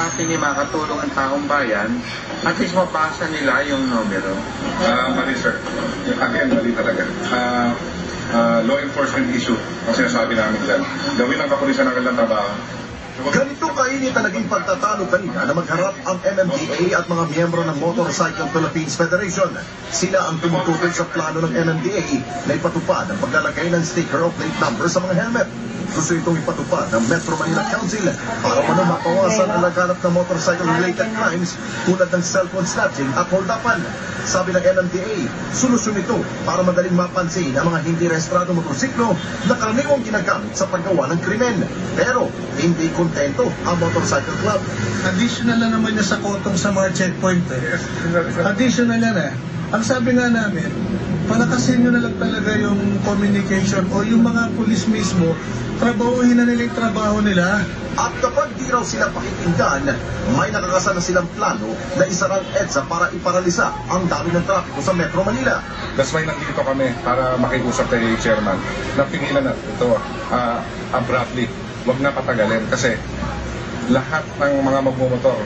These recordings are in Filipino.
natin ay makatulong ang taong bayan, at least mapasa nila yung numero. Mali sir. Again, mali talaga. Law enforcement issue ang sinasabi namin dyan. Gawin ang kapulisan ng kanilang trabaho. Ganito kainit na naging pagtatalo kanina na magharap ang MMDA at mga miyembro ng Motorcycle Philippines Federation. Sila ang tumutukoy sa plano ng MMDA na ipatupad ang paglalagay ng sticker o plate number sa mga helmet. Gusto itong ipatupad ng Metro Manila Council para mapawasan ang laganap ng motorcycle-related crimes tulad ng cellphone snatching at hold-upan. Sabi ng MMDA, solusyon ito para madaling mapansin ang mga hindi rehistradong motorsiklo na karaniwang ginagamit sa paggawa ng krimen. Pero hindi kontento ang Motorcycle Club. Additional na naman niya sa kotong sa mga checkpoint. Additional yan eh. Ang sabi nga namin, palakasin nyo na lang talaga yung communication o yung mga pulis mismo, trabahuhin na nila yung trabaho nila. At kapag di raw sila pakikinggan, may nakakasa na silang plano na isara ang EDSA para iparalisa ang dami ng trapiko sa Metro Manila. That's why nandito kami para makiusap kay Chairman. Napigilan na ito abruptly. Huwag na patagalin kasi lahat ng mga magmumotor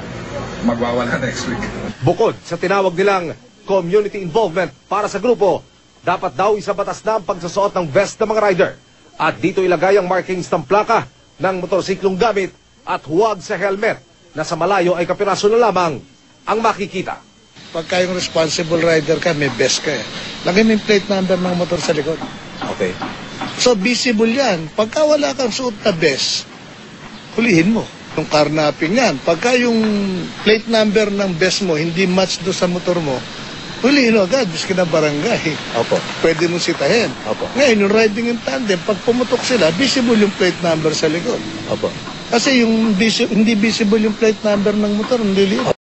magwawala next week. Bukod sa tinawag nilang community involvement para sa grupo, dapat daw isa batas na ang pagsusuot ng vest ng mga rider. At dito ilagay ang markings ng plaka ng motorsiklong gamit at huwag sa helmet na sa malayo ay kapiraso na lamang ang makikita. Pagka yung responsible rider ka, may vest ka eh. Lagay mo yung plate number ng motor sa likod. Okay. So visible yan. Pagka wala kang suot na vest, hulihin mo. Yung carnapping yan. Pagka yung plate number ng vest mo hindi match do sa motor mo, hulihin mo agad, biski na barangay. Opo. Pwede mo sitahin. Opo. Ngayon, yung riding in tandem, pag pumutok sila, visible yung plate number sa likod. Opo. Kasi yung hindi visible yung plate number ng motor, hindi liit.